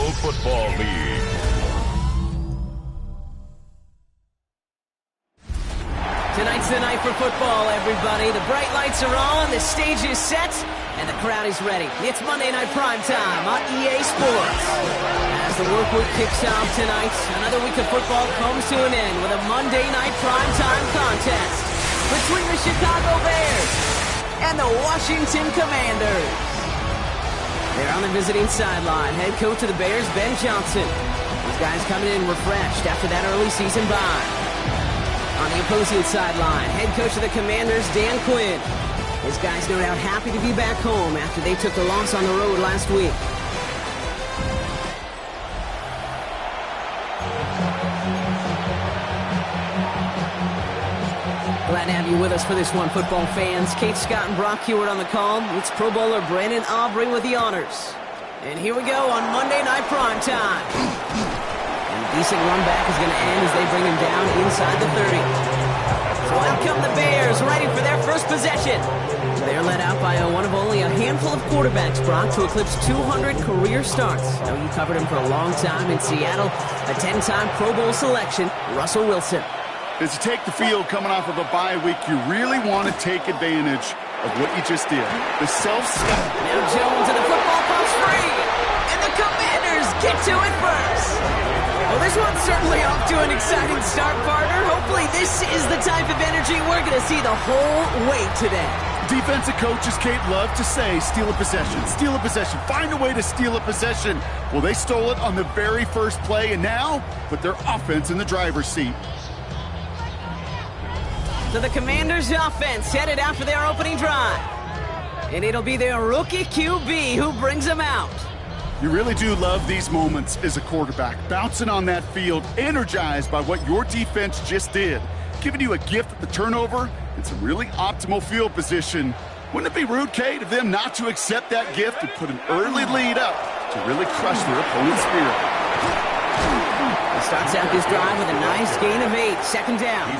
National Football League. Tonight's the night for football, everybody. The bright lights are on, the stage is set, and the crowd is ready. It's Monday Night Primetime on EA Sports. As the work week kicks off tonight, another week of football comes to an end with a Monday Night Primetime contest between the Chicago Bears and the Washington Commanders. They're on the visiting sideline. Head coach of the Bears, Ben Johnson. These guys coming in refreshed after that early season bye. On the opposing sideline, head coach of the Commanders, Dan Quinn. His guys no doubt happy to be back home after they took the loss on the road last week. Glad to have you with us for this one, football fans. Kate Scott and Brock Hewitt on the call. It's Pro Bowler Brandon Aubrey with the honors. And here we go on Monday Night Primetime. Decent run back is going to end as they bring him down inside the 30. So out come the Bears, ready for their first possession. They're led out by one of only a handful of quarterbacks, Brock, to eclipse 200 career starts. Now, you covered him for a long time in Seattle, a 10-time Pro Bowl selection, Russell Wilson. As you take the field coming off of a bye week, you really want to take advantage of what you just did. The self-stop. Now Jones and the football comes free, and the Commanders get to it first. Well, this one's certainly off to an exciting start, partner. Hopefully this is the type of energy we're going to see the whole way today. Defensive coaches, Kate, love to say, steal a possession, find a way to steal a possession. Well, they stole it on the very first play, and now put their offense in the driver's seat. So the Commanders' offense headed out for their opening drive. And it'll be their rookie QB who brings them out. You really do love these moments as a quarterback, bouncing on that field, energized by what your defense just did, giving you a gift at the turnover and some really optimal field position. Wouldn't it be rude, Kate, of them not to accept that gift and put an early lead up to really crush their opponent's spirit? He starts out this drive with a nice gain of 8, second down.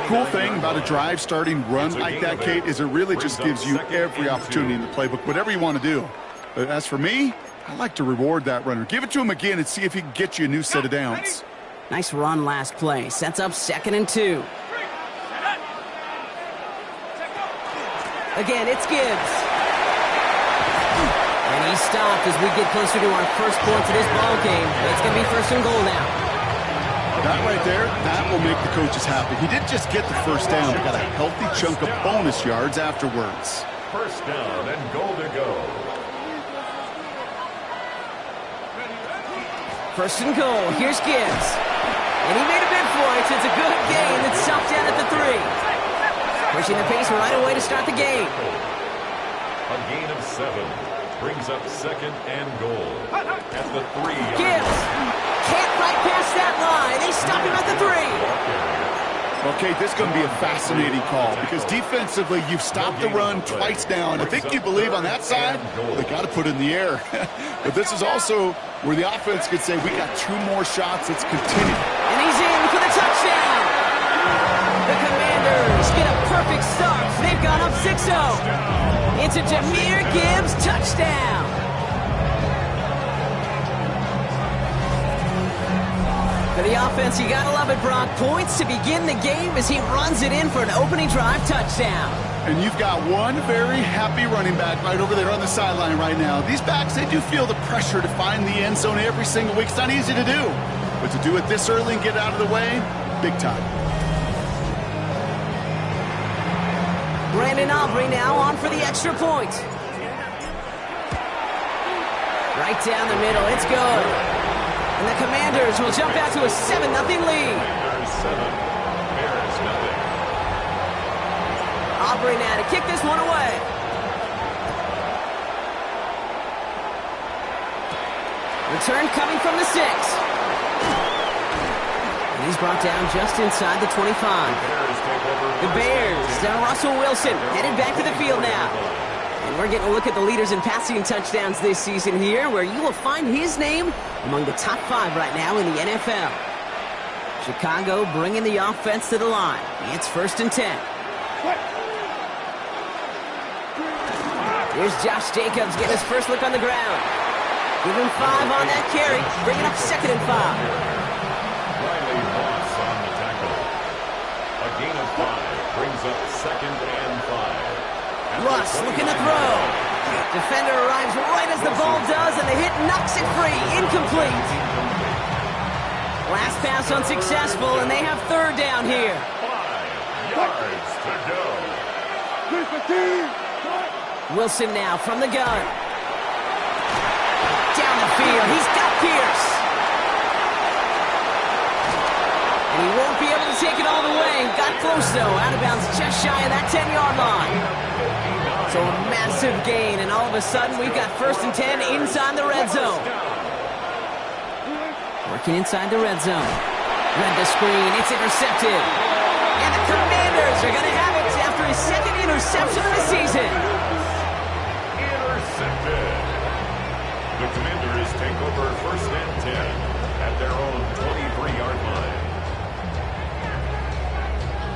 Cool thing about a drive starting run like that, Kate, is it really just gives you every opportunity in the playbook, whatever you want to do. But as for me, I like to reward that runner. Give it to him again and see if he can get you a new set of downs. Nice run last play. Sets up 2nd and 2. Again, it's Gibbs. And he's stopped as we get closer to our first points of this ball game. It's going to be 1st and goal now. That right there, that will make the coaches happy. He didn't just get the first down, but got a healthy chunk of bonus yards afterwards. 1st down and goal to go. 1st and goal. Here's Gibbs. And he made a bid for it. It's a good gain. It's stopped down at the 3. Pushing the pace right away to start the game. A gain of 7 brings up 2nd and goal at the 3. Gibbs can't bypass that line. They stop him at the 3. Okay, this is going to be a fascinating call because defensively, you've stopped the run twice now, and I think you believe on that side, they got to put it in the air. But this is also where the offense could say, we got 2 more shots, let's continue. And he's in for the touchdown. The Commanders get a perfect start. They've gone up 6-0. It's a Jahmyr Gibbs touchdown. For the offense, you gotta love it, Brock. Points to begin the game as he runs it in for an opening drive touchdown. And you've got one very happy running back right over there on the sideline right now. These backs, they do feel the pressure to find the end zone every single week. It's not easy to do. But to do it this early and get out of the way, big time. Brandon Aubrey now on for the extra point. Right down the middle, it's good. And the Commanders will jump out to a 7-0 lead. Bears 7, Bears nothing. Aubrey now to kick this one away. Return coming from the 6. And he's brought down just inside the 25. The Bears, now Russell Wilson, headed back to the field now. And we're getting a look at the leaders in passing touchdowns this season here, where you will find his name among the top 5 right now in the NFL. Chicago bringing the offense to the line. It's 1st and 10. Here's Josh Jacobs getting his first look on the ground. Give him 5 on that carry. Bring it up 2nd and 5. Riley Moss on the tackle. A gain of 5 brings up 2nd and 5. Russ looking to throw. Defender arrives right as the ball does, and the hit knocks it free. Incomplete. Last pass unsuccessful, and they have 3rd down here. 5 yards to go. Wilson now from the gun. Down the field. He's got Pierce. And he won't be able to take it all the way. Got close, though. Out of bounds just shy of that 10-yard line. So a massive gain, and all of a sudden we've got 1st and 10 inside the red zone. Working inside the red zone. Read the screen. It's intercepted. And the Commanders are going to have it after his 2nd interception of the season. Intercepted. The Commanders take over 1st and 10 at their own 23-yard line.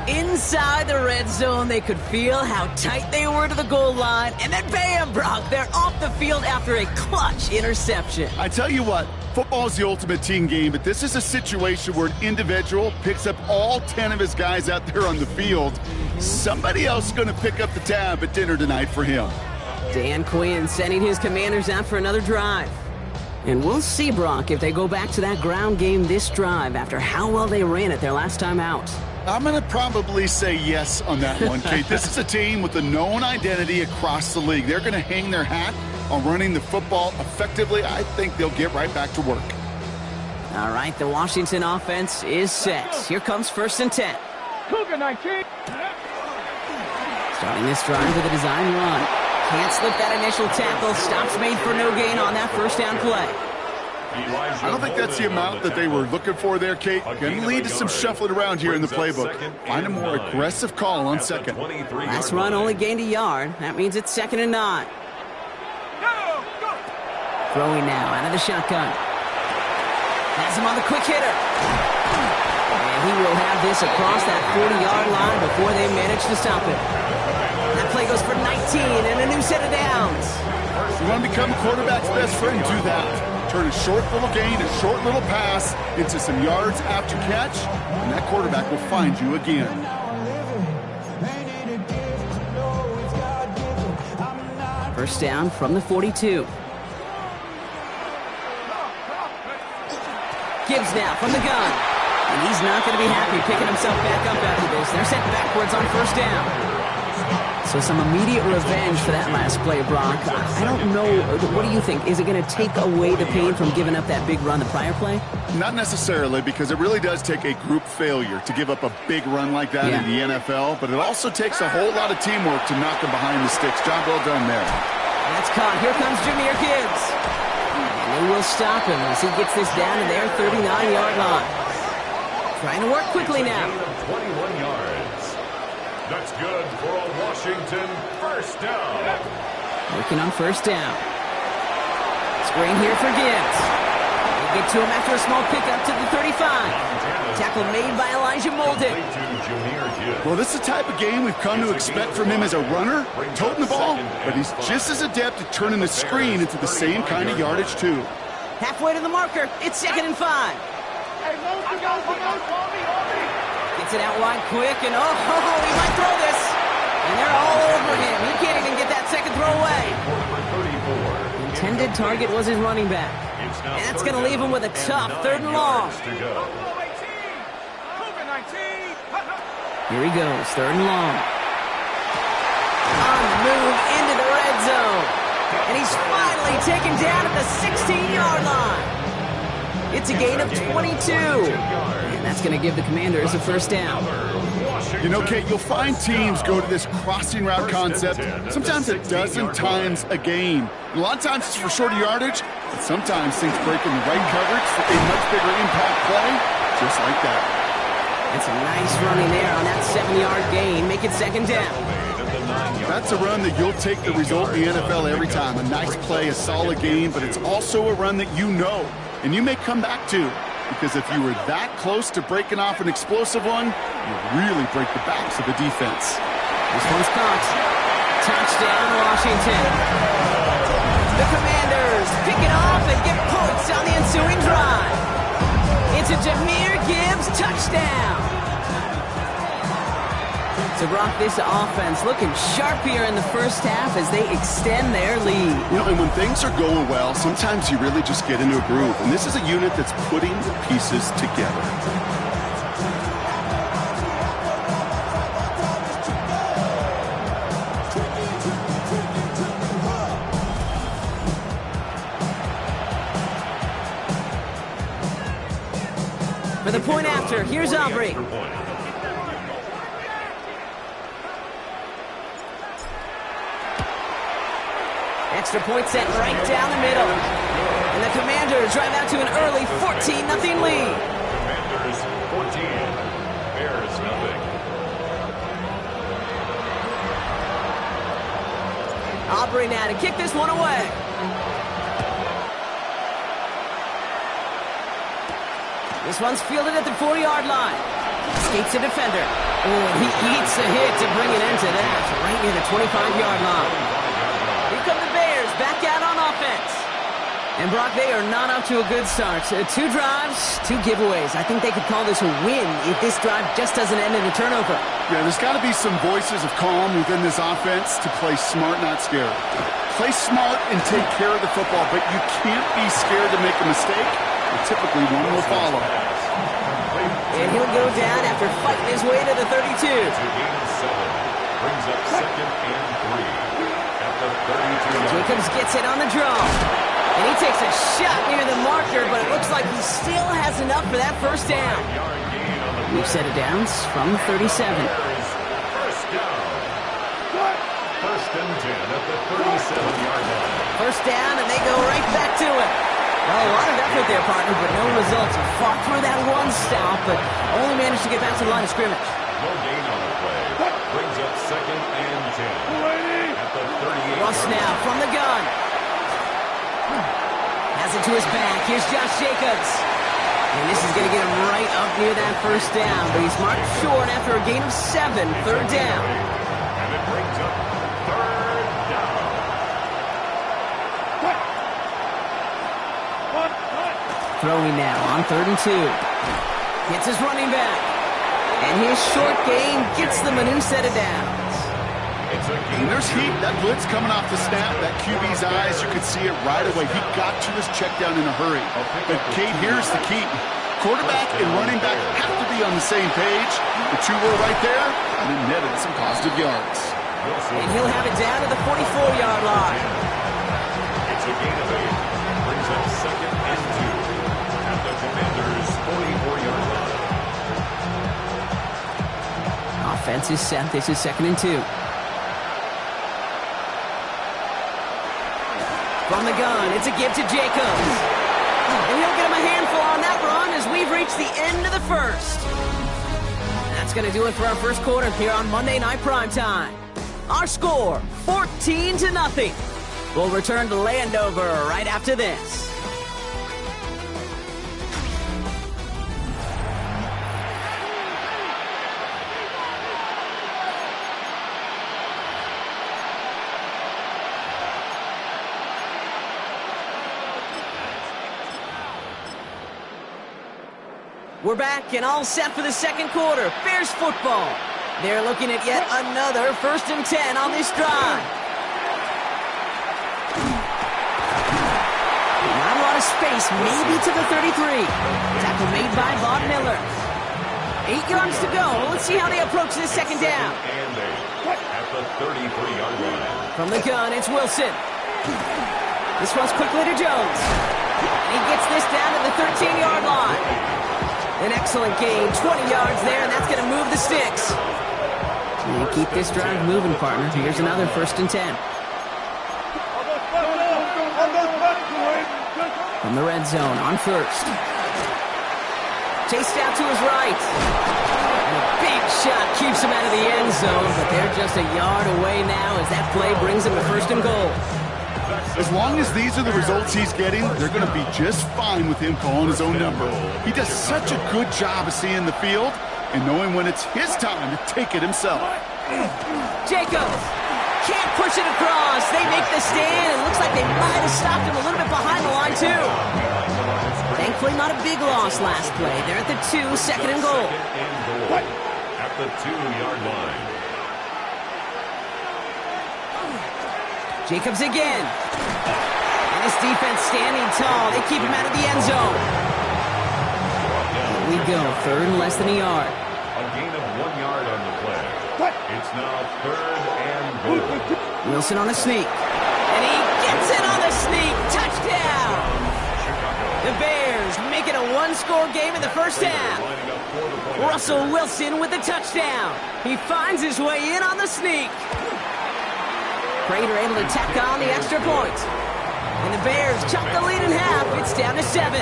Inside the red zone, they could feel how tight they were to the goal line. And then bam, Brock, they're off the field after a clutch interception. I tell you what, football is the ultimate team game, but this is a situation where an individual picks up all 10 of his guys out there on the field. Somebody else is going to pick up the tab at dinner tonight for him. Dan Quinn sending his Commanders out for another drive. And we'll see, Brock, if they go back to that ground game this drive after how well they ran it their last time out. I'm going to probably say yes on that one, Kate. This is a team with a known identity across the league. They're going to hang their hat on running the football effectively. I think they'll get right back to work. All right, the Washington offense is set. Here comes 1st and 10. Cougar 19. Starting this drive with a design run. Can't slip that initial tackle. Stops made for no gain on that 1st down play. I don't think that's the amount that they were looking for there, Kate. Going to lead to some shuffling around here in the playbook. Find a more aggressive call on 2nd. Last run only gained a yard. That means it's 2nd and 9. Throwing now out of the shotgun. Has him on the quick hitter. And he will have this across that 40-yard line before they manage to stop it. That play goes for 19 and a new set of downs. You want to become a quarterback's best friend? Do that. Turn a short little gain, a short little pass into some yards after catch, and that quarterback will find you again. First down from the 42. Gibbs now from the gun. And he's not going to be happy picking himself back up after this. They're sent backwards on 1st down. So some immediate revenge for that last play, Brock. I don't know. What do you think? Is it going to take away the pain from giving up that big run the prior play? Not necessarily, because it really does take a group failure to give up a big run like that in the NFL. But it also takes a whole lot of teamwork to knock them behind the sticks. Job well done there. That's caught. Here comes Jahmyr Gibbs. And they will stop him as he gets this down to their 39-yard line. Trying to work quickly now. 21 yards. That's good for a Washington 1st down. Working on 1st down. Screen here for Gibbs. They get to him after a small pickup to the 35. Tackle made by Elijah Molden. Well, this is the type of game we've come to expect from him as a runner, toting the ball, but he's just as adept at turning the screen into the same kind of yardage, too. Halfway to the marker. It's 2nd and 5. Gets it out wide quick, and he might throw this. And they're all over him. He can't even get that 2nd throw away. Intended target was his running back. And that's going to leave him with a tough 3rd and long. Here he goes, 3rd and long. On the move into the red zone. And he's finally taken down at the 16-yard line. It's a gain of 22. And that's going to give the Commanders a 1st down. You know, Kate, you'll find teams go to this crossing route concept sometimes a dozen times a game. And a lot of times it's for shorter yardage, but sometimes things break in the right coverage for a much bigger impact play, just like that. And some nice running there on that 7-yard gain. Make it 2nd down. That's a run that you'll take the result in the NFL every time. A nice play, a solid game, but it's also a run that you know and you may come back to, because if you were that close to breaking off an explosive one, you really break the backs of the defense. This one's caught. Touchdown, Washington. The Commanders Commanders pick it off and get points on the ensuing drive. It's a Jahmyr Gibbs touchdown. So, Brock, this offense looking sharp here in the first half as they extend their lead. You know, and when things are going well, sometimes you really just get into a groove. And this is a unit that's putting the pieces together. For the point after, here's Aubrey. Extra point set right down the middle. And the Commanders drive out to an early 14-0 lead. Commanders 14, Bears nothing. Aubrey now to kick this one away. This one's fielded at the 40-yard line. Escapes a defender. Oh, he eats a hit to bring an end to that. Right near the 25-yard line. Here come the Bears back out on offense. And Brock, they are not off to a good start. 2 drives, 2 giveaways. I think they could call this a win if this drive just doesn't end in a turnover. Yeah, there's got to be some voices of calm within this offense to play smart, not scared. Play smart and take care of the football, but you can't be scared to make a mistake. Typically, one will follow. And he'll go down after fighting his way to the 32. To gain 7, brings up 2nd and 3 at the 32. Jacobs gets it on the draw. And he takes a shot near the marker, but it looks like he still has enough for that first down. We've set it downs from 37. First down. First and 10 at the 37-yard line. First down, and they go right back to it. Well, a lot of effort there, partner, but no results. Fought through that one stop, but only managed to get back to the line of scrimmage. No gain on the play. Brings up 2nd and 10 at the 38. Russ now from the gun. Has it to his back. Here's Josh Jacobs. And this is going to get him right up near that first down, but he's marked short after a gain of 7, 3rd down. And it brings up 3rd down. Throwing now on 3rd and 2. Gets his running back. And his short game gets them a new set of downs. And there's heat. That blitz coming off the snap, that QB's eyes, you could see it right away. He got to his check down in a hurry. But, Kate, here's the key. Quarterback and running back have to be on the same page. The 2 were right there, and it netted some positive yards. And he'll have it down to the 44-yard line. It's a gain of 8. Brings up 2nd and 2 at the Commanders' 44-yard line. Offense is set. This is 2nd and 2. From the gun, it's a give to Jacobs. And he'll get him a handful on that run as we've reached the end of the first. That's going to do it for our first quarter here on Monday Night Primetime. Our score, 14-0. We'll return to Landover right after this. We're back and all set for the second quarter. Bears football. They're looking at yet another 1st and 10 on this drive. Not a lot of space, maybe to the 33. Tackle made by Bob Miller. 8 yards to go. Let's see how they approach this second down. And 8 at the 33-yard line. From the gun, it's Wilson. This one's quickly to Jones. And he gets this down to the 13-yard line. An excellent gain, 20 yards there, and that's going to move the sticks. And keep this drive moving, partner. Here's another 1st and 10. From the red zone on 1st. Chased out to his right. And a big shot keeps him out of the end zone, but they're just a yard away now as that play brings him to 1st and goal. As long as these are the results he's getting, they're going to be just fine with him calling his own number. He does such a good job of seeing the field and knowing when it's his time to take it himself. Jacobs can't push it across. They make the stand. It looks like they might have stopped him a little bit behind the line, too. Thankfully, not a big loss last play. They're at the 2, second and goal. At the 2-yard line. Jacobs again. And this defense standing tall. They keep him out of the end zone. Here we go, third and less than a yard. A gain of 1 yard on the play. It's now third and goal. Wilson on a sneak. And he gets it on the sneak. Touchdown! The Bears make it a one-score game in the first half. Russell Wilson with the touchdown. He finds his way in on the sneak. Prater able to tack on the extra point. And the Bears chop the lead in half. It's down to 7. 14,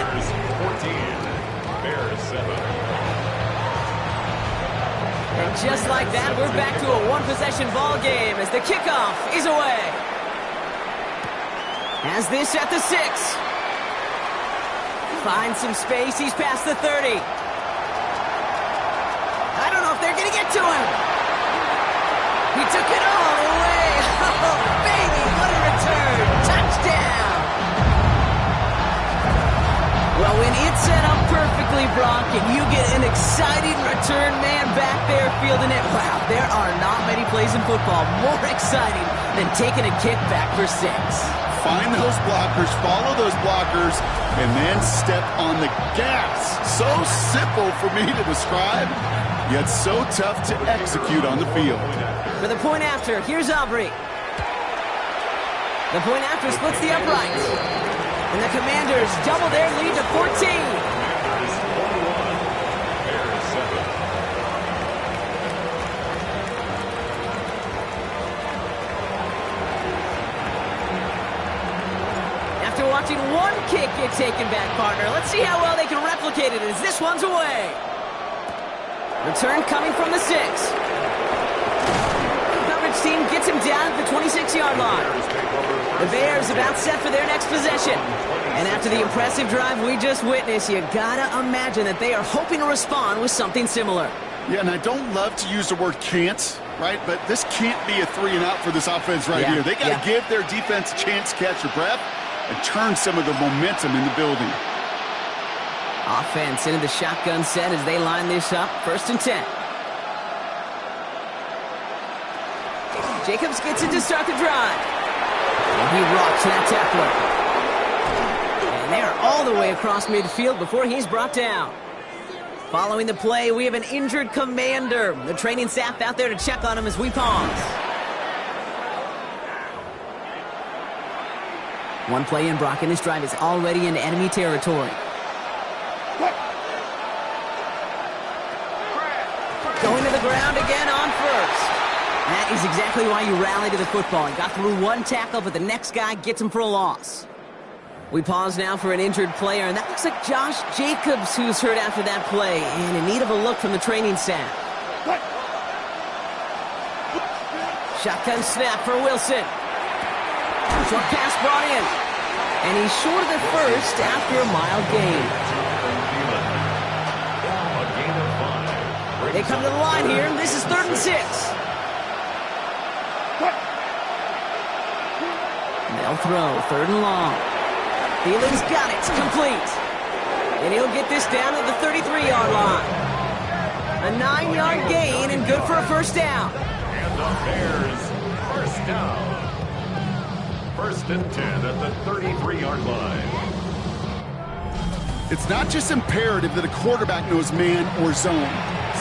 Bears 7. And just like that, we're back to a one-possession ball game as the kickoff is away. Has this at the 6. Finds some space. He's past the 30. I don't know if they're going to get to him. He took it all the way. Oh, baby, what a return. Touchdown. Well, when it's set up perfectly, Brock, and you get an exciting return man back there fielding it, wow, there are not many plays in football more exciting than taking a kick back for 6. Find those blockers, follow those blockers, and then step on the gas. So simple for me to describe, yet so tough to execute on the field. For the point after, here's Aubrey. The point after splits the uprights. And the Commanders double their lead to 14. After watching one kick get taken back, partner, let's see how well they can replicate it as this one's away. Return coming from the 6. Coverage team gets him down at the 26-yard line. The Bears about set for their next possession. And after the impressive drive we just witnessed, you gotta imagine that they are hoping to respond with something similar. Yeah, and I don't love to use the word can't, right? But this can't be a 3 and out for this offense right here. They got to give their defense a chance to catch their breath and turn some of the momentum in the building. Offense into the shotgun set as they line this up. 1st and 10. Jacobs gets it to start the drive. And he rocks that tackler. And they are all the way across midfield before he's brought down. Following the play, we have an injured commander. The training staff out there to check on him as we pause. One play in, Brock, and this drive is already into enemy territory. Going to the ground again on first. That is exactly why you rally to the football. He got through one tackle, but the next guy gets him for a loss. We pause now for an injured player, and that looks like Josh Jacobs, who's hurt after that play, and in need of a look from the training staff. Shotgun snap for Wilson. Short pass brought in. And he's short of the first after a mild gain. They come to the line here, and this is 3rd and 6. They'll throw, 3rd and long. Thielens got it, it's complete. And he'll get this down at the 33-yard line. A 9-yard gain and good for a first down. And the Bears, first down. 1st and 10 at the 33-yard line. It's not just imperative that a quarterback knows man or zone.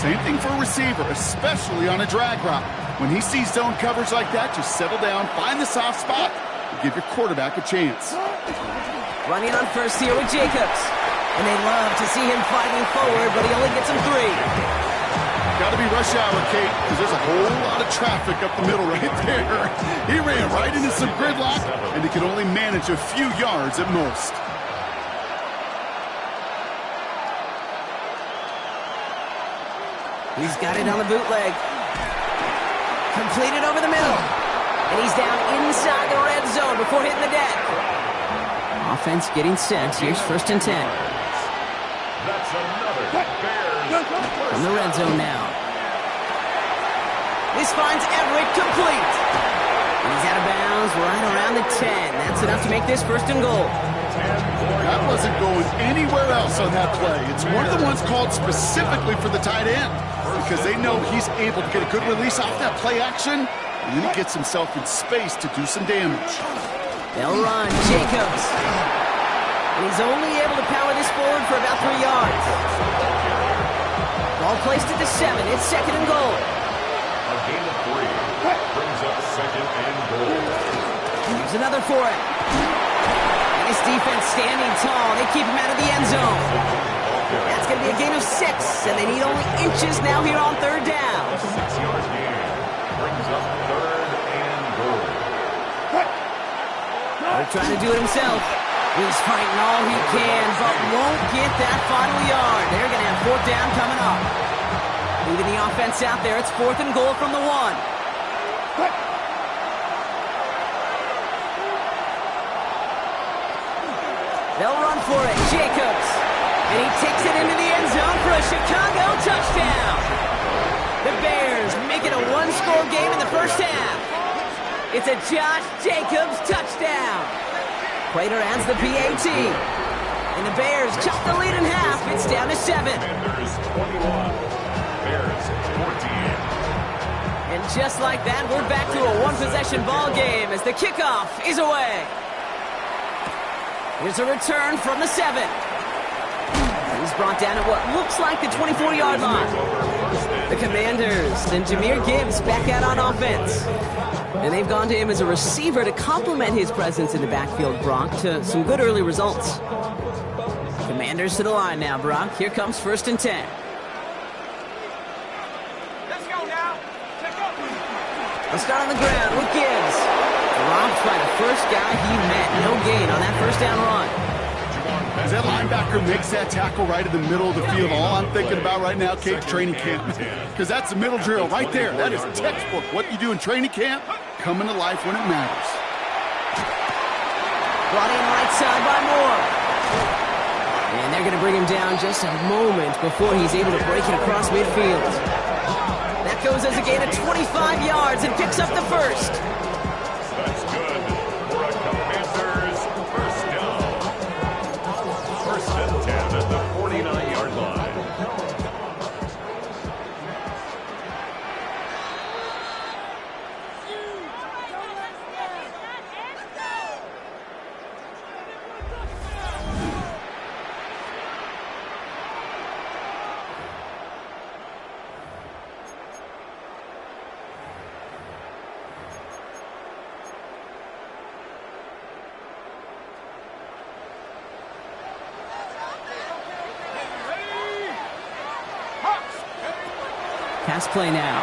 Same thing for a receiver, especially on a drag route. When he sees zone coverage like that, just settle down, find the soft spot, and give your quarterback a chance. Running on first here with Jacobs. And they love to see him fighting forward, but he only gets him 3. Got to be rush hour, Kate, because there's a whole lot of traffic up the middle right there. He ran right into some gridlock, and he could only manage a few yards at most. He's got it on the bootleg. Completed over the middle. And he's down inside the red zone before hitting the deck. Offense getting set. Here's 1st and 10. That's another Bears. From the red zone now. This finds Everett complete. He's out of bounds right around the 10. That's enough to make this first and goal. That wasn't going anywhere else on that play. It's one of the ones called specifically for the tight end because they know he's able to get a good release off that play action, and then he gets himself in space to do some damage. They'll run. Jacobs. And he's only able to power this forward for about 3 yards. Ball placed at the 7. It's second and goal. A gain of 3 brings up second and goal. Here's another for it. And this defense standing tall. They keep him out of the end zone. That's going to be a gain of 6, and they need only inches now here on third down. 6-yard gain brings up third and goal. They're trying to do it himself. He's fighting all he can, but won't get that final yard. They're going to have fourth down coming up. Moving the offense out there. It's fourth and goal from the 1. They'll run for it. Jacobs. And he takes it into the end zone for a Chicago touchdown. The Bears make it a one-score game in the first half. It's a Josh Jacobs touchdown. Prater adds the PAT. And the Bears chop the lead in half. It's down to 7. Commanders 21, Bears 14. And just like that, we're back to a one-possession ball game as the kickoff is away. Here's a return from the 7. He's brought down at what looks like the 24-yard line. The Commanders and Jahmyr Gibbs back out on offense. And they've gone to him as a receiver to complement his presence in the backfield, Brock, to some good early results. Commanders to the line now, Brock. Here comes first and 10. Let's go now. Let's go. Let's start on the ground with Gibbs. Dropped by the first guy he met. No gain on that first down run. As that linebacker makes that tackle right in the middle of the field, all I'm thinking about right now, Kate, training camp. Because that's the middle drill right there. That is textbook. What you do in training camp, coming to life when it matters. Brought in right side by Moore. And they're going to bring him down just a moment before he's able to break it across midfield. That goes as a gain of 25 yards and picks up the first. That's good for a Commanders first down. First and 10 at the 49-yard line. Pass play now.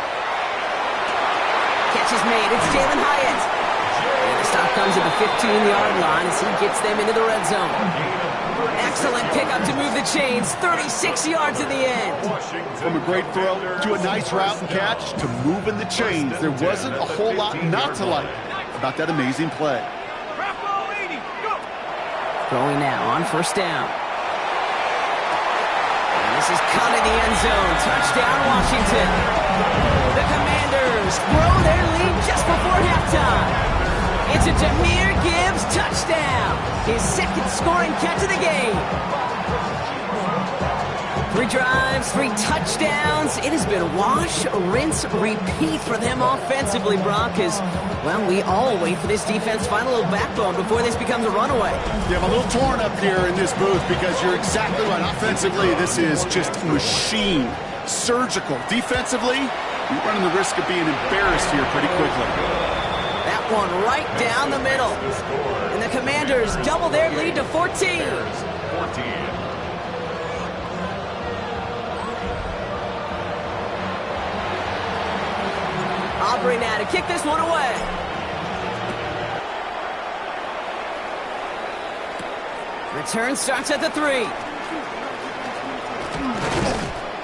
Catch is made. It's Jalen Hyatt. And the stop comes at the 15-yard line as he gets them into the red zone. Excellent pickup to move the chains. 36 yards in the end. From a great throw to a nice route and catch to moving the chains, there wasn't a whole lot not to like about that amazing play. Throwing now on first down. This is caught in the end zone. Touchdown, Washington. The Commanders grow their lead just before halftime. It's a Jahmyr Gibbs touchdown. His second scoring catch of the game. 3 drives, 3 touchdowns. It has been wash, rinse, repeat for them offensively, Brock, as, well, we all wait for this defense to find a little backbone before this becomes a runaway. Yeah, I'm a little torn up here in this booth because you're exactly right. Offensively, this is just machine. Surgical. Defensively, you're running the risk of being embarrassed here pretty quickly. That one right down the middle. And the Commanders double their lead to 14. 14. Aubrey now to kick this one away. Return starts at the 3.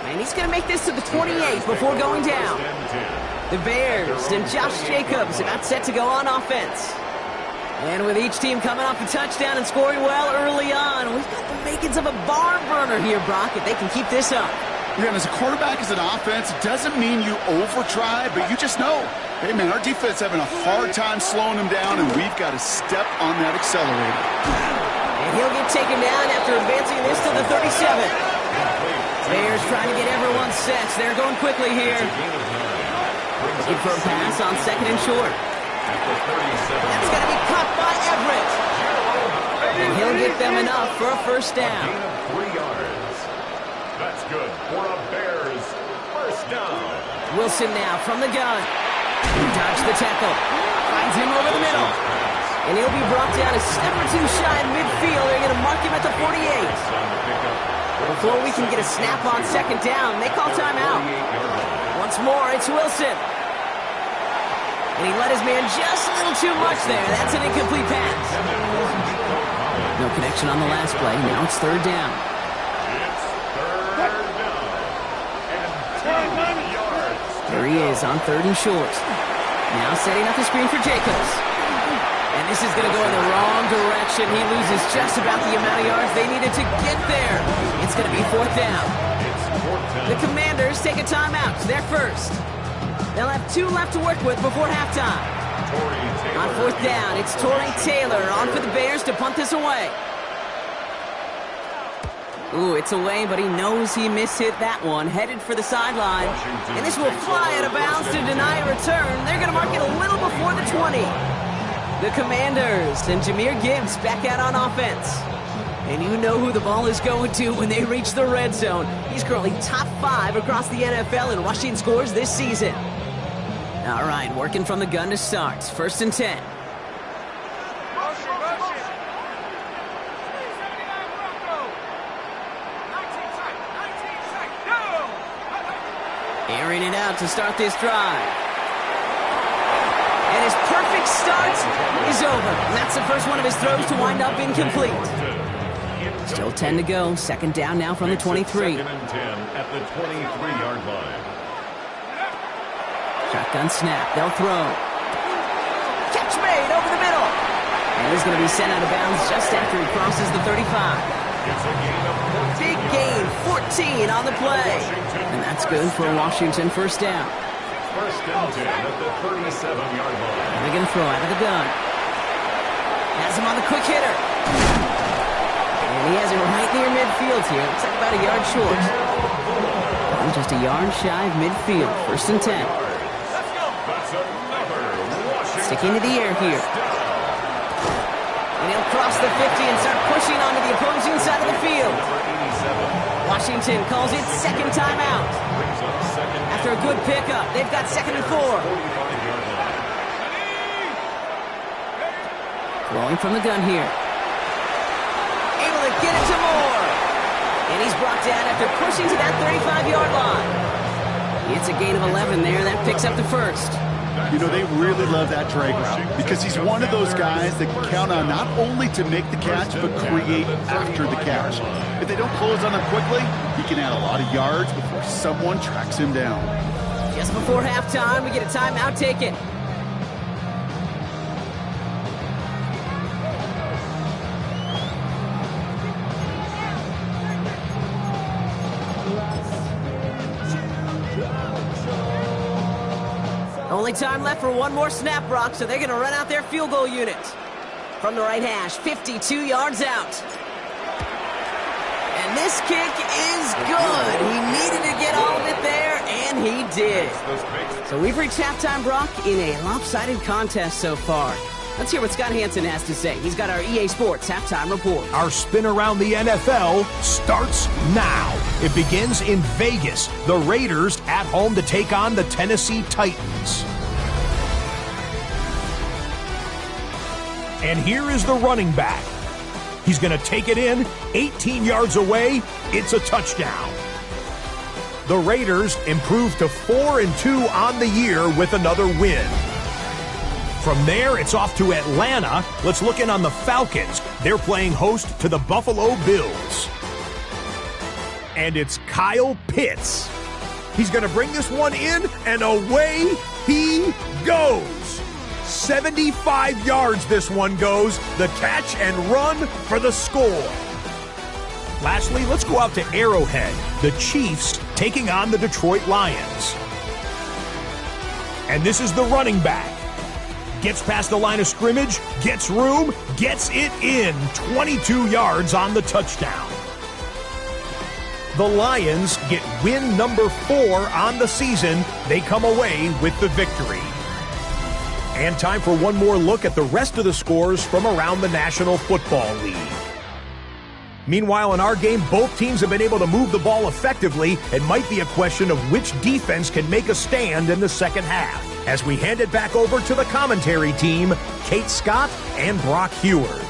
And he's going to make this to the 28 before going down. The Bears and Josh Jacobs about set to go on offense. And with each team coming off a touchdown and scoring well early on, we've got the makings of a barn burner here, Brock, if they can keep this up. Yeah, and as a quarterback, as an offense, it doesn't mean you over-try, but you just know, hey, man, our defense having a hard time slowing them down, and we've got to step on that accelerator. And he'll get taken down after advancing this to the 37. Bears trying to get everyone set. They're going quickly here. Looking for a pass on second and short. That's going to be caught by Everett. And he'll get them enough for a first down. Gain of 3 yards. That's good for a Bears first down. Wilson now from the gun. He dodged the tackle. Finds him over the middle. And he'll be brought down a step or two shy in midfield. They're going to mark him at the 48. Before we can get a snap on second down, they call timeout. Once more, it's Wilson. And he let his man just a little too much there. That's an incomplete pass. No connection on the last play. Now it's third down. It's third down. And 10 yards. There he is on third and short. Now setting up the screen for Jacobs. And this is going to go in the wrong direction. He loses just about the amount of yards they needed to get there. It's going to be fourth down. It's fourth down. The Commanders take a timeout. They're first. They'll have 2 left to work with before halftime. On fourth down, it's Torrey Taylor on for the Bears to punt this away. Ooh, it's away, but he knows he mishit that one. Headed for the sideline. And this will fly out of bounds to deny a return. They're going to mark it a little before the 20. The Commanders and Jahmyr Gibbs back out on offense. And you know who the ball is going to when they reach the red zone. He's currently top 5 across the NFL in rushing scores this season. All right, working from the gun to start. First and 10. Airing it out to start this drive. And his perfect start is over. And that's the first one of his throws to wind up incomplete. Still 10 to go. Second down now from the 23. Second and 10 at the 23-yard line. Shotgun snap. They'll throw. Catch made over the middle. And he's going to be sent out of bounds just after he crosses the 35. It's a gain of 14. Big gain, 14 on the play. And that's good for a Washington first down. First and 10 at the 37-yard line. And they're going to throw out of the gun. Has him on the quick hitter. And he has it right near midfield here. Looks like about a yard short. And just a yard shy of midfield. First and 10. Sticking to the air here. And he'll cross the 50 and start pushing onto the opposing side of the field. Washington calls it second timeout. After a good pickup, they've got second and 4. Throwing from the gun here. Able to get it to Moore. And he's brought down after pushing to that 35-yard line. It's a gain of 11 there. That picks up the first. You know, they really love that drag route because he's one of those guys that can count on not only to make the catch, but create after the catch. If they don't close on him quickly, he can add a lot of yards before someone tracks him down. Just before halftime, we get a timeout taken. Only time left for one more snap, Brock, so they're going to run out their field goal unit. From the right hash, 52 yards out. And this kick is good. He needed to get all of it there, and he did. So we've reached halftime, Brock, in a lopsided contest so far. Let's hear what Scott Hansen has to say. He's got our EA Sports halftime report. Our spin around the NFL starts now. It begins in Vegas. The Raiders at home to take on the Tennessee Titans. And here is the running back. He's going to take it in, 18 yards away. It's a touchdown. The Raiders improve to 4-2 on the year with another win. From there, it's off to Atlanta. Let's look in on the Falcons. They're playing host to the Buffalo Bills. And it's Kyle Pitts. He's going to bring this one in, and away he goes. 75 yards this one goes. The catch and run for the score. Lastly, let's go out to Arrowhead. The Chiefs taking on the Detroit Lions. And this is the running back. Gets past the line of scrimmage, gets room, gets it in. 22 yards on the touchdown. The Lions get win number 4 on the season. They come away with the victory. And time for one more look at the rest of the scores from around the National Football League. Meanwhile, in our game, both teams have been able to move the ball effectively. It might be a question of which defense can make a stand in the second half. As we hand it back over to the commentary team, Kate Scott and Brock Heward.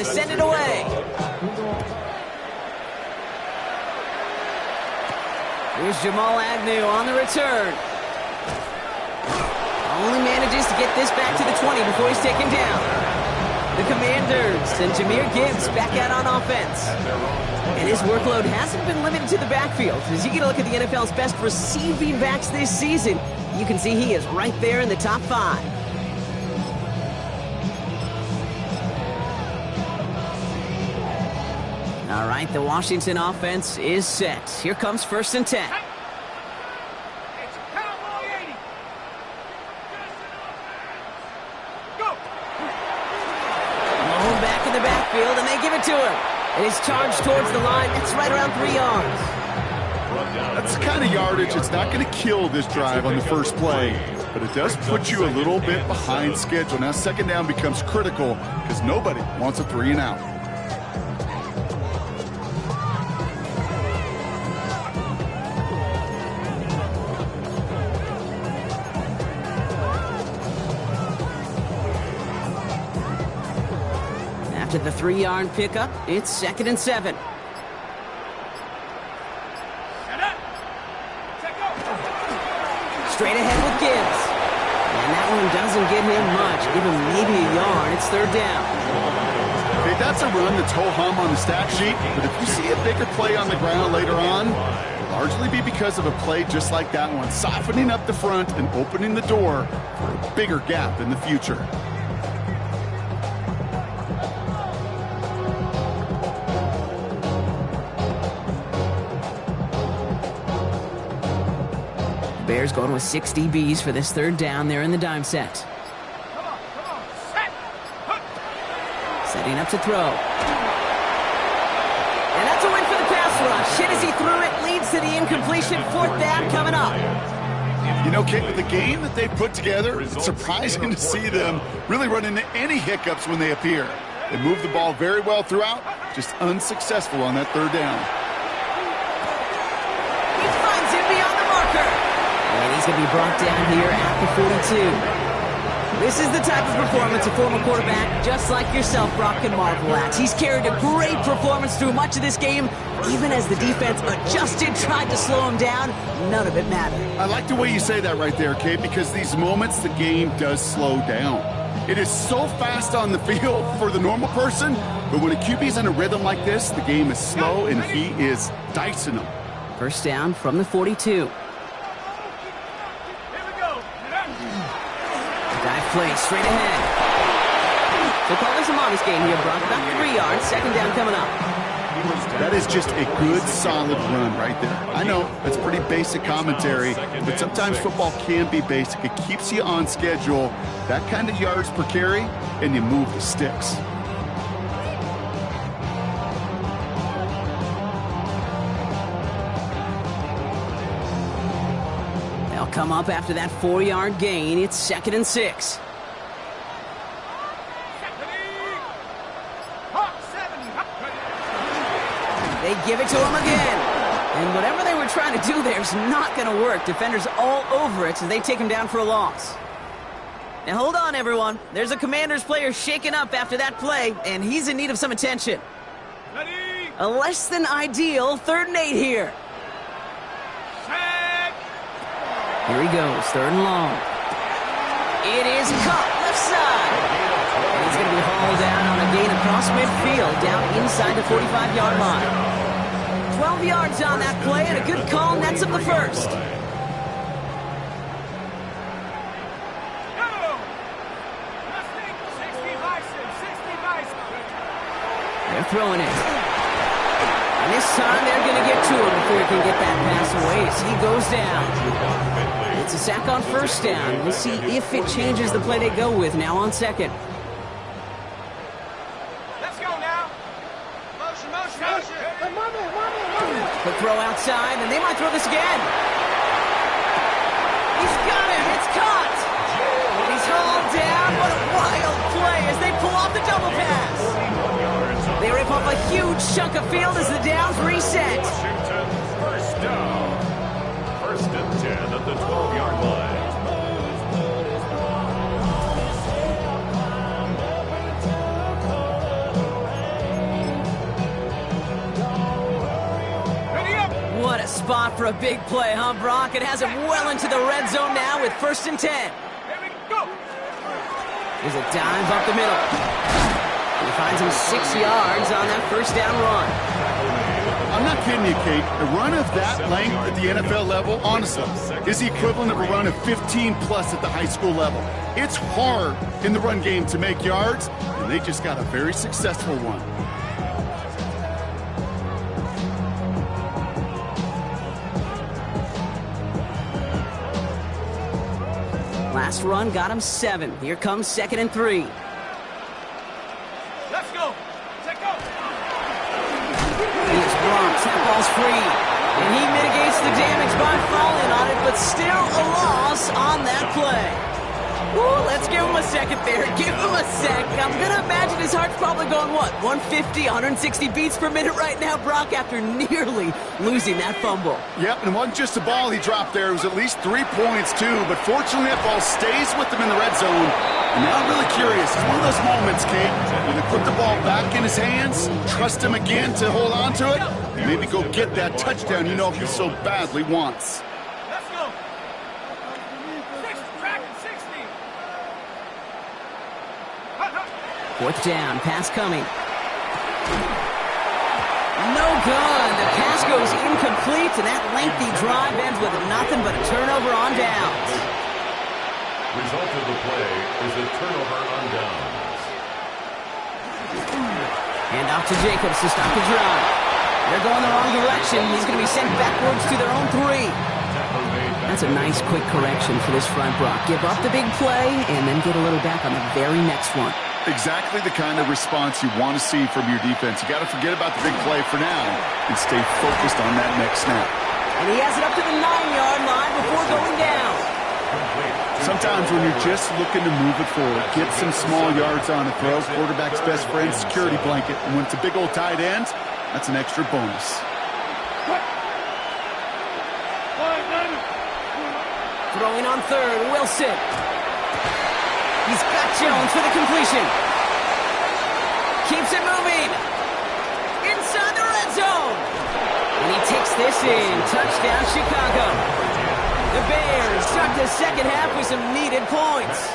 Send it away. Here's Jamal Agnew on the return. Only manages to get this back to the 20 before he's taken down. The Commanders and Jahmyr Gibbs back out on offense. And his workload hasn't been limited to the backfield. As you get a look at the NFL's best receiving backs this season, you can see he is right there in the top 5. All right, the Washington offense is set. Here comes 1st and 10. It's Cowboy 80. Go. Malone back in the backfield, and they give it to him. And he's charged towards the line. It's right around 3 yards. That's the kind of yardage it's not going to kill this drive on the first play, but it does put you a little bit behind schedule. Now, second down becomes critical because nobody wants a 3 and out. To the 3-yard pickup, it's 2nd and 7. Straight ahead with Gibbs. And that one doesn't get him much. Give him maybe a yard. It's 3rd down. Okay, that's a run that's ho-hum on the stat sheet, but if you see a bigger play on the ground later on, it'll largely be because of a play just like that one, softening up the front and opening the door for a bigger gap in the future. Bears going with 6 DBs for this 3rd down there in the dime set. Come on, set. Setting up to throw. And that's a win for the pass rush. Hit as he threw it, leads to the incompletion. 4th down coming up. You know, Kate, with the game that they put together, it's surprising to see them really run into any hiccups when they appear. They move the ball very well throughout, just unsuccessful on that 3rd down. He finds him beyond the marker. And he's going to be brought down here at the 42. This is the type of performance a former quarterback just like yourself, Brock, can marvel at. He's carried a great performance through much of this game. Even as the defense adjusted, tried to slow him down, none of it mattered. I like the way you say that right there, Kate, because these moments the game does slow down. It is so fast on the field for the normal person, but when a QB's in a rhythm like this, the game is slow and he is dicing them. 1st down from the 42. Dive play straight ahead. So call this a modest game here, Brock. About 3 yards. 2nd down coming up. That is just a good, solid run right there. I know that's pretty basic commentary, but sometimes football can be basic. It keeps you on schedule, that kind of yards per carry, and you move the sticks. They'll come up after that 4-yard gain. It's 2nd and 6. They give it to him again. And whatever they were trying to do there is not going to work. Defenders all over it as they take him down for a loss. Now hold on, everyone. There's a Commanders player shaken up after that play, and he's in need of some attention. Ready? A less than ideal 3rd and 8 here. Here he goes, 3rd and long. It is caught left side. And he's going to be hauled down on a gain across midfield, down inside the 45-yard line. 12 yards on that play, and a good call nets up the first. They're throwing it. And this time they're going to get to him before he can get that pass away as he goes down. It's a sack on 1st down. We'll see if it changes the play they go with now on 2nd. Let's go now. Motion. Quick throw outside, and they might throw this again. He's got it. It's caught. He's hauled down. What a wild play as they pull off the double pass. They rip off a huge chunk of field as the downs reset. Washington, 1st down. 1st and 10 at the 12-yard line. What a spot for a big play, huh, Brock? It has him well into the red zone now with 1st and 10. Here we go. There's a dive up the middle. He finds him 6 yards on that 1st down run. I'm not kidding you, Kate. A run of that length at the NFL level, honestly, is the equivalent of a run of 15-plus at the high school level. It's hard in the run game to make yards, and they just got a very successful one. Last run got him 7. Here comes 2nd and 3. Let's go. Take go. Here's Bronx. That ball's free. And he mitigates the damage by falling on it, but still a loss on that play. Ooh, let's give him a second there. Give him a sec. I'm going to imagine his heart's probably going, what, 150, 160 beats per minute right now, Brock, after nearly losing that fumble. Yep, and it wasn't just a ball he dropped there. It was at least 3 points, too. But fortunately, that ball stays with him in the red zone. And now I'm really curious. It's one of those moments, Kate, when they put the ball back in his hands, trust him again to hold on to it, and maybe go get that touchdown you know he so badly wants. Let's go. 6, track 60. 4th down, pass coming. No good. The pass goes incomplete, and that lengthy drive ends with nothing but a turnover on downs. Result of the play is a turnover on downs. And off to Jacobs to stop the drive. They're going the wrong direction. He's going to be sent backwards to their own 3. That's a nice quick correction for this front, Brock. Give up the big play and then get a little back on the very next one. Exactly the kind of response you want to see from your defense. You got to forget about the big play for now and stay focused on that next snap. And he has it up to the 9-yard line before going down. Sometimes when you're just looking to move it forward, get some small yards on a throw, quarterback's best friend, security blanket. And when it's a big old tight end, that's an extra bonus. Throwing on 3rd, Wilson. He's got Jones for the completion. Keeps it moving. Inside the red zone. And he takes this in. Touchdown, Chicago. The Bears start the second half with some needed points.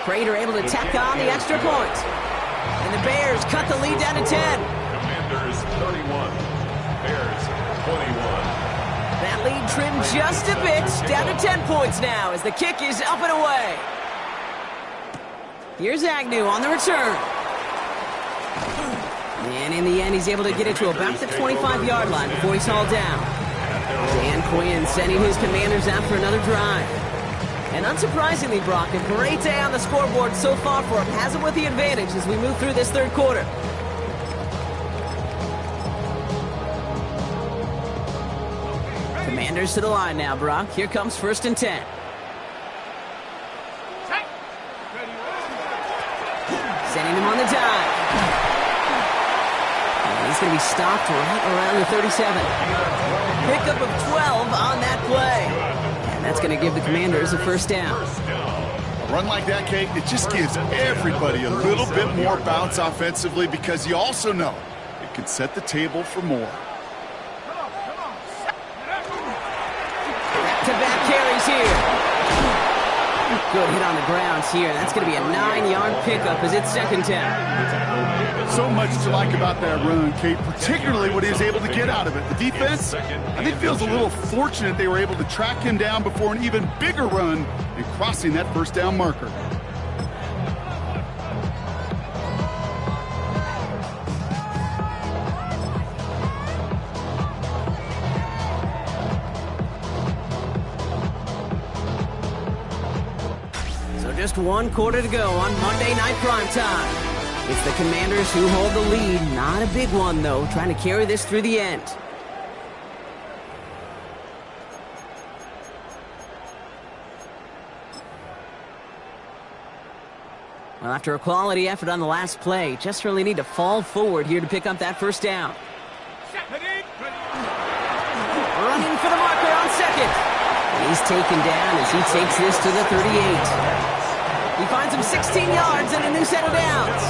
Prater able to tack on the extra point. And the Bears cut the lead down to 10. Commanders 31, Bears 21. That lead trimmed just a bit, down to 10 points now as the kick is up and away. Here's Agnew on the return. And in the end, he's able to get it to about the 25-yard line before he's hauled down. Dan Quinn sending his Commanders out for another drive. And unsurprisingly, Brock, a great day on the scoreboard so far for him. Has him with the advantage as we move through this 3rd quarter. Commanders to the line now, Brock. Here comes 1st and 10. Sending him on the dive. And he's going to be stopped right around the 37. Pickup of 12 on that play. And that's going to give the Commanders a 1st down. A run like that, Kate, it just gives everybody a little bit more bounce offensively because you also know it can set the table for more. is here. Good hit on the ground here. That's going to be a 9-yard pickup as it's second down. So much to like about that run, Kate, particularly what he was able to get out of it. The defense, I think, feels a little fortunate they were able to track him down before an even bigger run and crossing that first down marker. Just 1 quarter to go on Monday Night Primetime. It's the Commanders who hold the lead. Not a big one, though, trying to carry this through the end. Well, after a quality effort on the last play, just really need to fall forward here to pick up that first down. Running for the marker on second. He's taken down as he takes this to the 38. He finds him 16 yards and a new set of downs.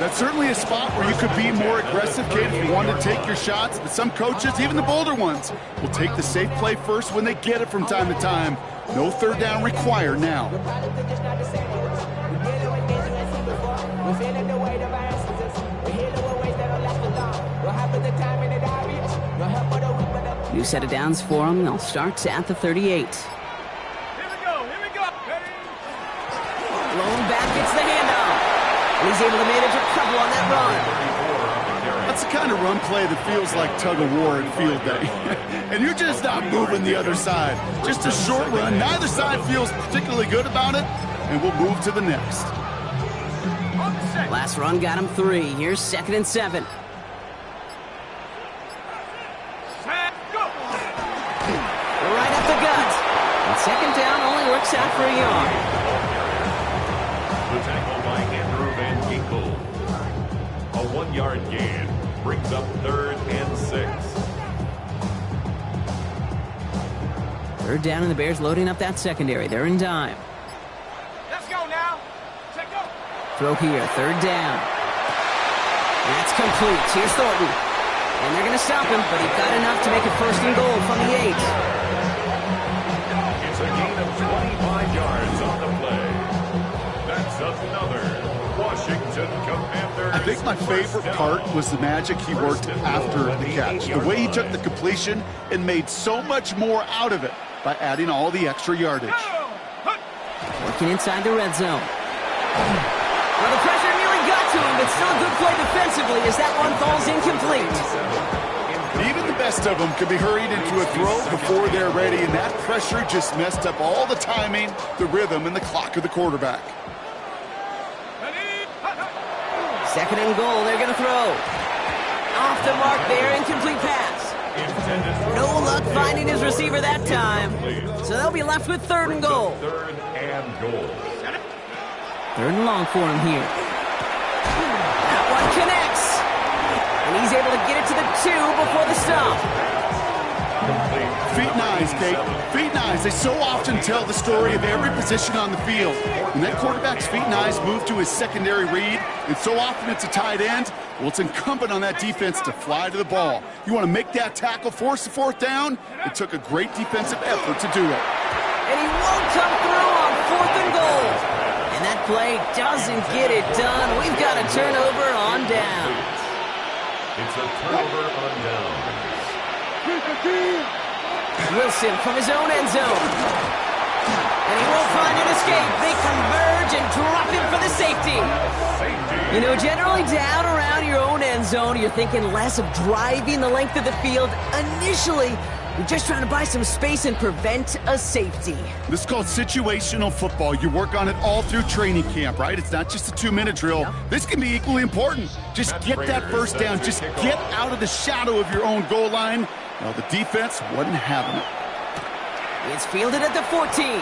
That's certainly a spot where you could be more aggressive, Kate, if you wanted to take your shots. But some coaches, even the bolder ones, will take the safe play first when they get it from time to time. No third down required now. New set of downs for him. They'll start at the 38. Lone back gets the handoff. And he's able to manage a couple on that run. That's the kind of run play that feels like tug-of-war at field day. And you're just not moving the other side. Just a short run. Neither side feels particularly good about it. And we'll move to the next. Last run got him 3. Here's 2nd and 7. Right up the gut. And second down only works out for a yard. The tackle by Andrew Van Ginkel. A 1-yard gain brings up 3rd and 6. Third down and the Bears loading up that secondary. They're in dime. Let's go now. Take go. Throw here, 3rd down. That's complete. Here's Thornton. And they're going to stop him, but he got enough to make it 1st and goal from the 8. It's a gain of 25 yards on the play. That's another Washington Commanders. I think my favorite part was the magic he worked after the catch. The way he took the completion and made so much more out of it by adding all the extra yardage. Working inside the red zone. Well, the pressure nearly got to him, but still a good play defensively as that one falls incomplete. Even the best of them could be hurried into a throw before they're ready, and that pressure just messed up all the timing, the rhythm, and the clock of the quarterback. 2nd and goal, they're going to throw. Off the mark there, incomplete pass. No luck finding his receiver that time. So they'll be left with 3rd and goal. 3rd and goal. 3rd and long for him here. That one connects. And he's able to get it to the 2 before the stop. Feet and eyes, Kate. Feet and eyes. They so often tell the story of every position on the field. When that quarterback's feet and eyes move to his secondary read, and so often it's a tight end, well, it's incumbent on that defense to fly to the ball. You want to make that tackle, force the 4th down? It took a great defensive effort to do it. And he won't come through on 4th and goal. And that play doesn't get it done. We've got a turnover on down. It's a turnover on down. Wilson from his own end zone. And he won't find an escape. They converge and drop him for the safety. You know, generally down around your own end zone, you're thinking less of driving the length of the field. Initially, you're just trying to buy some space and prevent a safety. This is called situational football. You work on it all through training camp, right? It's not just a 2-minute drill. Yep. This can be equally important. Just get that first down. Just get out of the shadow of your own goal line. Well, the defense wasn't having it. It's fielded at the 14. A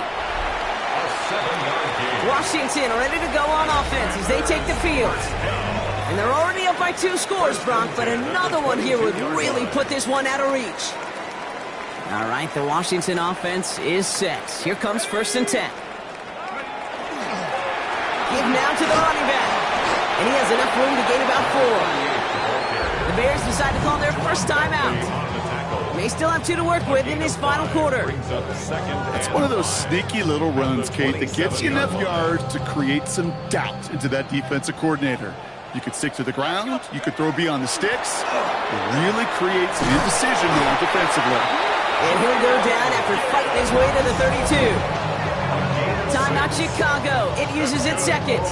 7-yard gain. Washington ready to go on offense as they take the field. And they're already up by 2 scores, Bronk, but another one here would really put this one out of reach. All right, the Washington offense is set. Here comes 1st and 10. Give now to the running back. And he has enough room to gain about 4. The Bears decide to call their first time out. They still have 2 to work with in this final quarter. It's one of those sneaky little runs, Kate, that gets you enough yards to create some doubt into that defensive coordinator. You could stick to the ground, you could throw beyond the sticks, and really create some indecision there defensively. And he'll go down after fighting his way to the 32. Timeout Chicago. It uses its second.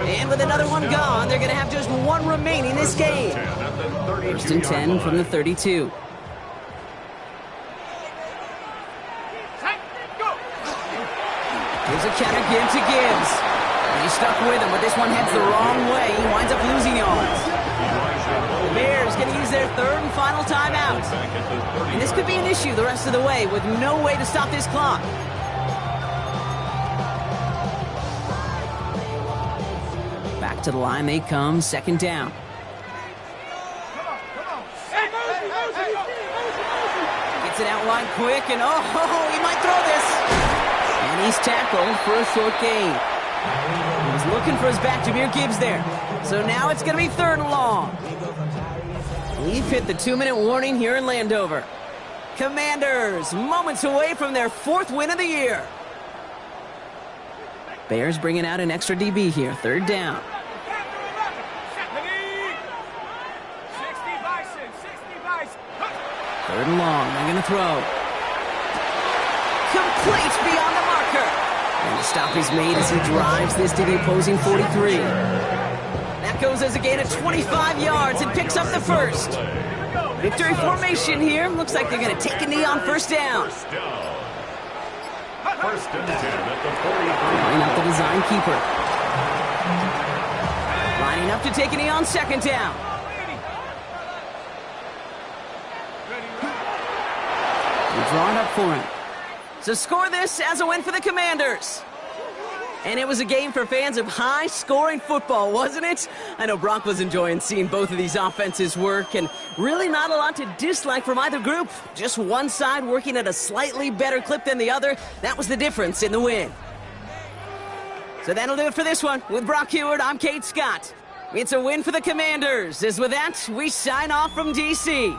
And with another one gone, they're going to have just 1 remaining this game. 1st and 10 from the 32. Here's a counter give to Gibbs. He's stuck with him, but this one heads the wrong way. He winds up losing yards. The Bears going to use their 3rd and final timeout. And this could be an issue the rest of the way with no way to stop this clock. Back to the line they come, 2nd down. Gets it out wide quick, and oh, he might throw this. And he's tackled for a short gain. He was looking for his back, Jahmyr Gibbs there. So now it's going to be 3rd and long. We've hit the 2-minute warning here in Landover. Commanders, moments away from their 4th win of the year. Bears bringing out an extra DB here, 3rd down. 3rd and long, they're going to throw. Complete beyond the marker. And the stop is made as he drives this to the opposing 43. That goes as a gain of 25 yards and picks up the 1st. Victory formation here. Looks like they're going to take a knee on 1st down. 1st and 10 at the 43. Line up the design keeper. Lining up to take a knee on 2nd down. We're drawing up for him. So score this as a win for the Commanders. And it was a game for fans of high-scoring football, wasn't it? I know Brock was enjoying seeing both of these offenses work, and really not a lot to dislike from either group. Just one side working at a slightly better clip than the other. That was the difference in the win. So that'll do it for this one. With Brock Heward, I'm Kate Scott. It's a win for the Commanders. As with that, we sign off from D.C.